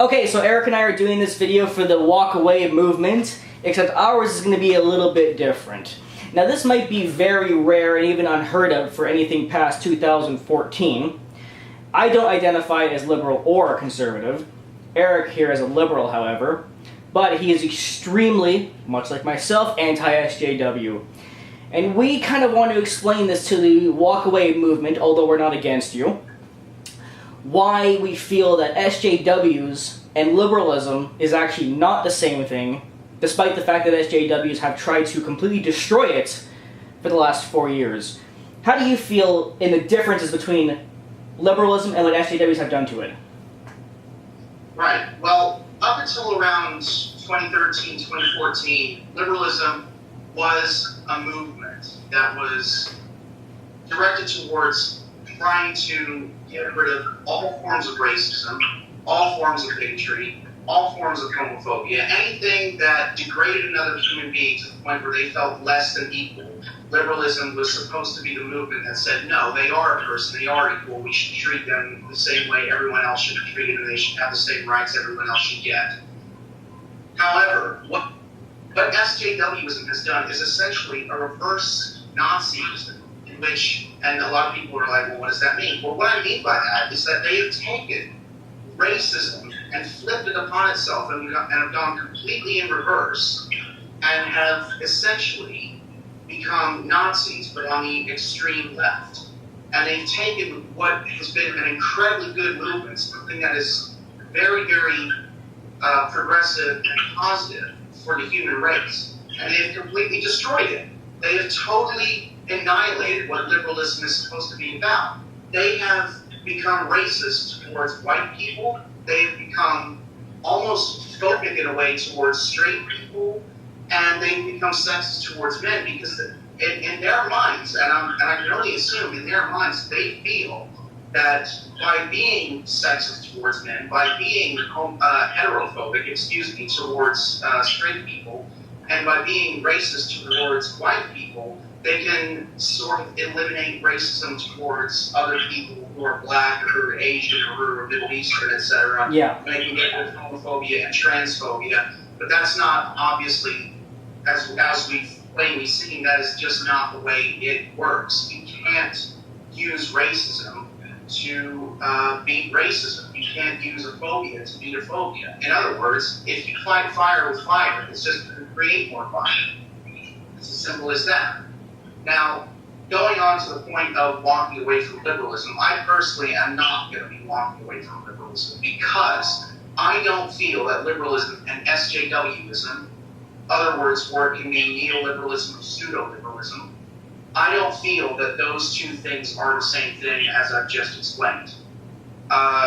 Okay, so Eric and I are doing this video for the walk away movement, except ours is going to be a little bit different. Now this might be very rare and even unheard of for anything past 2014. I don't identify as liberal or conservative. Eric here is a liberal, however, but he is extremely, much like myself, anti-SJW. And we kind of want to explain this to the walk away movement, although we're not against you, why we feel that SJWs and liberalism is actually not the same thing, despite the fact that SJWs have tried to completely destroy it for the last 4 years. How do you feel in the differences between liberalism and what SJWs have done to it? Right. Well, up until around 2013, 2014, liberalism was a movement that was directed towards trying to get rid of all forms of racism, all forms of bigotry, all forms of homophobia, anything that degraded another human being to the point where they felt less than equal. Liberalism was supposed to be the movement that said, no, they are a person, they are equal, we should treat them the same way everyone else should be treated, and they should have the same rights everyone else should get. However, what SJWism has done is essentially a reverse Nazism, in which, and a lot of people are like, well, what does that mean? Well, what I mean by that is that they have taken racism and flipped it upon itself and have gone completely in reverse and have essentially become Nazis, but on the extreme left. And they've taken what has been an incredibly good movement, something that is very, very progressive and positive for the human race, and they've completely destroyed it. They have totally annihilated what liberalism is supposed to be about. They have become racist towards white people. They have become almost phobic in a way towards straight people, and they've become sexist towards men because in their minds, and I can only assume in their minds, they feel that by being sexist towards men, by being heterophobic, towards straight people, and by being racist towards white people, they can sort of eliminate racism towards other people who are black or who are Asian or who are Middle Eastern, etc. Yeah. They can get rid of homophobia and transphobia, but that's not obviously, as we've plainly seen, that is just not the way it works. You can't use racism to beat racism. You can't use a phobia to beat a phobia. In other words, if you fight fire with fire, it's just going to create more fire. It's as simple as that. Now, going on to the point of walking away from liberalism, I personally am not going to be walking away from liberalism because I don't feel that liberalism and SJWism, other words for it can be neoliberalism or pseudo-liberalism, I don't feel that those two things are the same thing as I've just explained.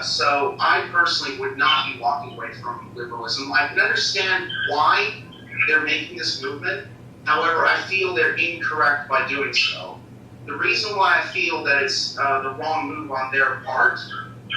So I personally would not be walking away from liberalism. I can understand why they're making this movement. However, I feel they're incorrect by doing so. The reason why I feel that it's the wrong move on their part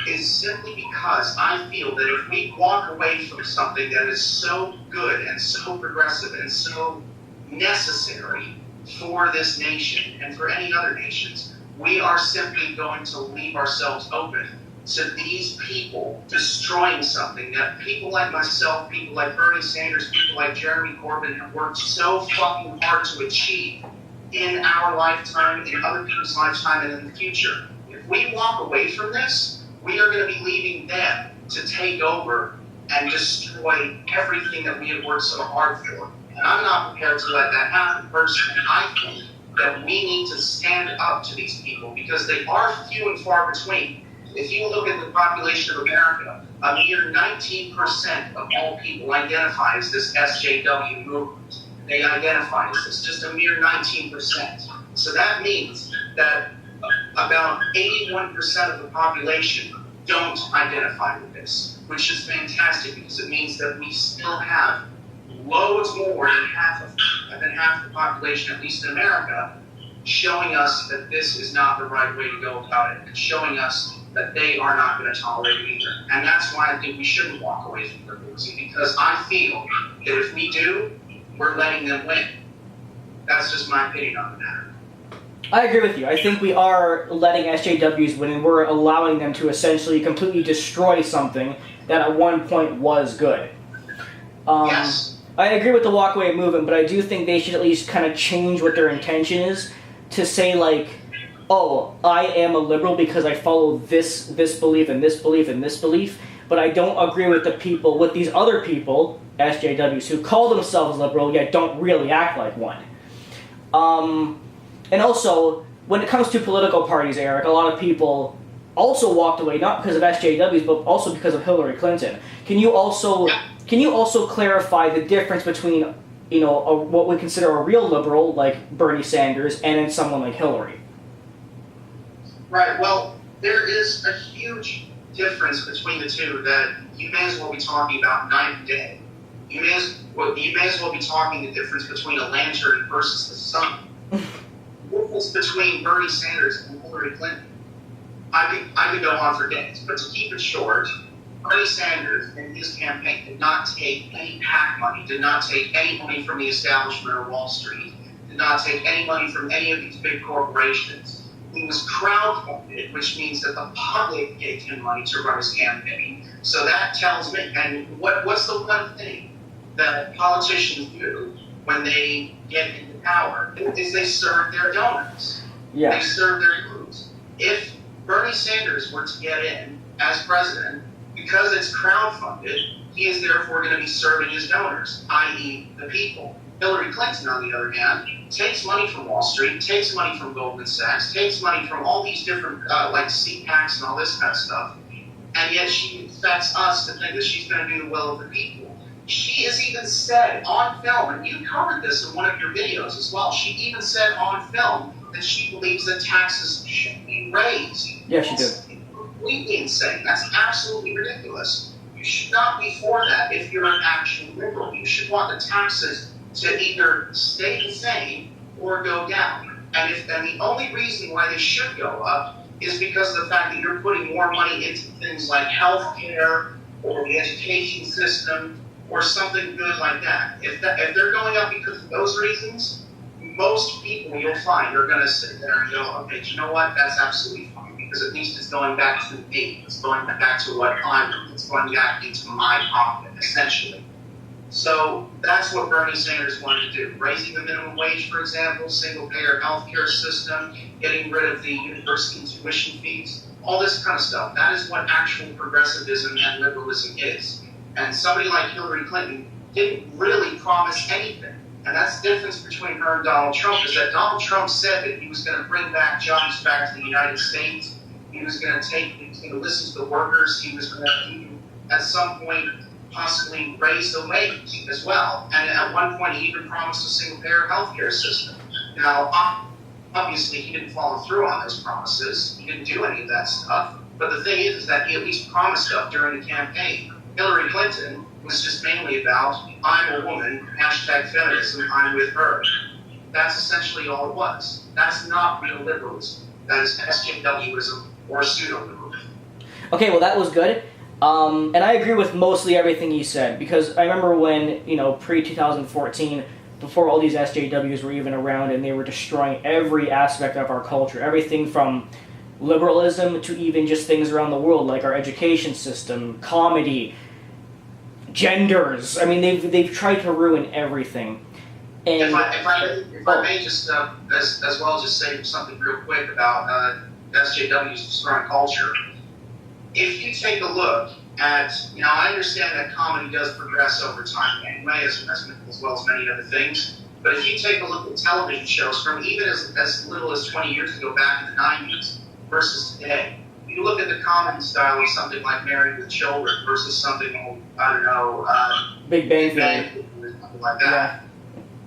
is simply because I feel that if we walk away from something that is so good and so progressive and so necessary for this nation and for any other nations, we are simply going to leave ourselves open to these people destroying something that people like myself, people like Bernie Sanders, people like Jeremy Corbyn have worked so fucking hard to achieve in our lifetime, in other people's lifetime, and in the future. If we walk away from this, we are going to be leaving them to take over and destroy everything that we have worked so hard for. And I'm not prepared to let that happen personally. I think that we need to stand up to these people because they are few and far between. If you look at the population of America, a mere 19% of all people identify as this SJW movement. They identify as this, just a mere 19%. So that means that about 81% of the population don't identify with this, which is fantastic because it means that we still have loads more than half the population, at least in America, showing us that this is not the right way to go about it, and showing us that they are not going to tolerate it either. And that's why I think we shouldn't walk away from liberalism, because I feel that if we do, we're letting them win. That's just my opinion on the matter. I agree with you. I think we are letting SJWs win, and we're allowing them to essentially completely destroy something that at one point was good. Yes. I agree with the walkaway movement, but I do think they should at least kind of change what their intention is to say, like, oh, I am a liberal because I follow this belief and this belief and this belief, but I don't agree with with these other people, SJWs, who call themselves liberal yet don't really act like one. And also, when it comes to political parties, Eric, a lot of people also walked away, not because of SJWs, but also because of Hillary Clinton. Can you also clarify the difference between, what we consider a real liberal, like Bernie Sanders, and then someone like Hillary? Right, well, there is a huge difference between the two that you may as well be talking about night and day. You may as well be talking the difference between a lantern versus the sun. The difference between Bernie Sanders and Hillary Clinton, I could go on for days, but to keep it short, Bernie Sanders in his campaign did not take any PAC money, did not take any money from the establishment or Wall Street, did not take any money from any of these big corporations. He was crowdfunded, which means that the public gave him money to run his campaign. So that tells me, and what's the one thing that politicians do when they get into power, is they serve their donors. Yeah. They serve their groups. If Bernie Sanders were to get in as president, because it's crowdfunded, he is therefore going to be serving his donors, i.e. the people. Hillary Clinton, on the other hand, takes money from Wall Street, takes money from Goldman Sachs, takes money from all these different, like CPACs and all this kind of stuff, and yet she expects us to think that she's going to do the will of the people. She has even said on film, and you covered this in one of your videos as well, she even said on film that she believes that taxes should be raised. Yeah, she did. Completely insane. That's absolutely ridiculous. You should not be for that if you're an actual liberal. You should want the taxes to either stay the same or go down. And the only reason why they should go up is because of the fact that you're putting more money into things like healthcare or the education system or something good like that. If they're going up because of those reasons, most people you'll find are going to sit there and go, okay, do you know what? That's absolutely fine, because at least it's going back to me. It's going back to what I'm doing. It's going back into my pocket, essentially. So that's what Bernie Sanders wanted to do. Raising the minimum wage, for example, single-payer healthcare system, getting rid of the university tuition fees, all this kind of stuff. That is what actual progressivism and liberalism is. And somebody like Hillary Clinton didn't really promise anything. And that's the difference between her and Donald Trump, is that Donald Trump said that he was going to bring back jobs back to the United States. He was going to listen to the workers. He was going to, at some point, possibly raise the wage as well. And at one point, he even promised a single-payer healthcare system. Now, obviously, he didn't follow through on those promises. He didn't do any of that stuff. But the thing is that he at least promised stuff during the campaign. Hillary Clinton was just mainly about, I'm a woman, #feminism, I'm with her. That's essentially all it was. That's not real liberalism. That is SJWism or pseudo-liberalism. Okay, well, that was good. And I agree with mostly everything you said, because I remember when, pre-2014, before all these SJWs were even around, and they were destroying every aspect of our culture, everything from liberalism to even just things around the world, like our education system, comedy, genders. I mean, they've tried to ruin everything. And if I may just, as well, just say something real quick about SJWs destroying culture. If you take a look at, I understand that comedy does progress over time anyway, as well as many other things. But if you take a look at television shows from even as little as 20 years ago, back in the 90s, versus today, you look at the comedy style of something like Married with Children versus something, I don't know, Big Bang Theory, or something like that.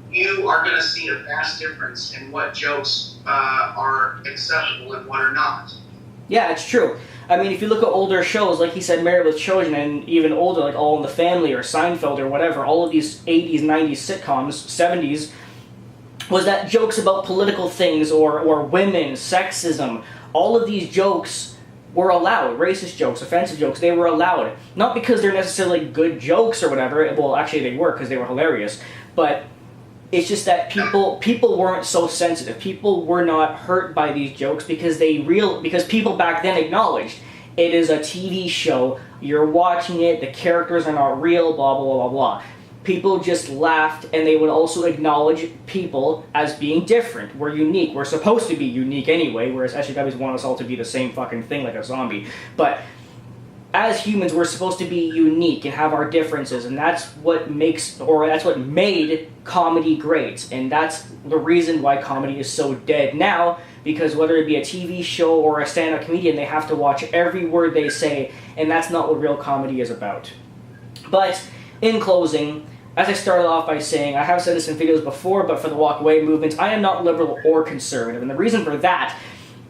Yeah. You are going to see a vast difference in what jokes are acceptable and what are not. Yeah, it's true. I mean, if you look at older shows, like he said, Married with Children, and even older, like All in the Family or Seinfeld or whatever, all of these 80s, 90s sitcoms, 70s, was that jokes about political things or women, sexism, all of these jokes were allowed. Racist jokes, offensive jokes, they were allowed. Not because they're necessarily good jokes or whatever. Well, actually they were, because they were hilarious. But It's just that people weren't so sensitive. People were not hurt by these jokes because because people back then acknowledged it is a TV show. You're watching it. The characters are not real. Blah blah blah blah blah. People just laughed, and they would also acknowledge people as being different. We're unique. We're supposed to be unique anyway, whereas SJWs want us all to be the same fucking thing like a zombie. But as humans, we're supposed to be unique and have our differences, and that's what made comedy great. And that's the reason why comedy is so dead now, because whether it be a TV show or a stand-up comedian, they have to watch every word they say, and that's not what real comedy is about. But in closing, as I started off by saying, I have said this in videos before, but for the walk away movement, I am not liberal or conservative. And the reason for that,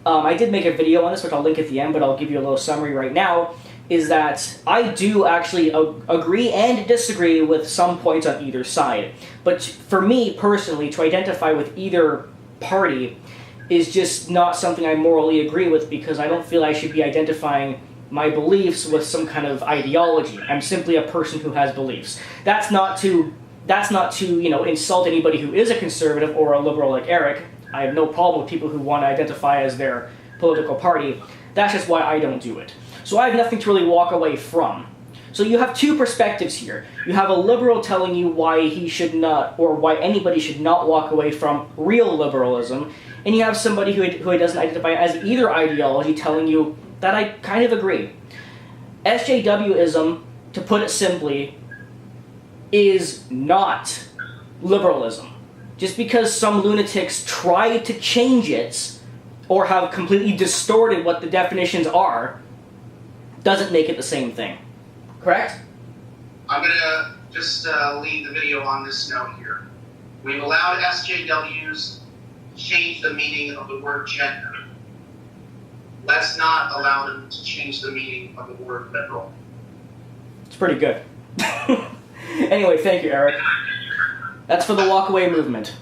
I did make a video on this, which I'll link at the end, but I'll give you a little summary right now, is that I do actually agree and disagree with some points on either side. But for me, personally, to identify with either party is just not something I morally agree with, because I don't feel I should be identifying my beliefs with some kind of ideology. I'm simply a person who has beliefs. That's not to insult anybody who is a conservative or a liberal like Eric. I have no problem with people who want to identify as their political party. That's just why I don't do it. So I have nothing to really walk away from. So you have two perspectives here. You have a liberal telling you why he should not, or why anybody should not walk away from real liberalism, and you have somebody who doesn't identify as either ideology telling you that I kind of agree. SJWism, to put it simply, is not liberalism. Just because some lunatics try to change it, or have completely distorted what the definitions are, doesn't make it the same thing. Correct? I'm going to just leave the video on this note here. We've allowed SJWs to change the meaning of the word gender. Let's not allow them to change the meaning of the word liberal. It's pretty good. Anyway, thank you, Eric. That's for the walk away movement.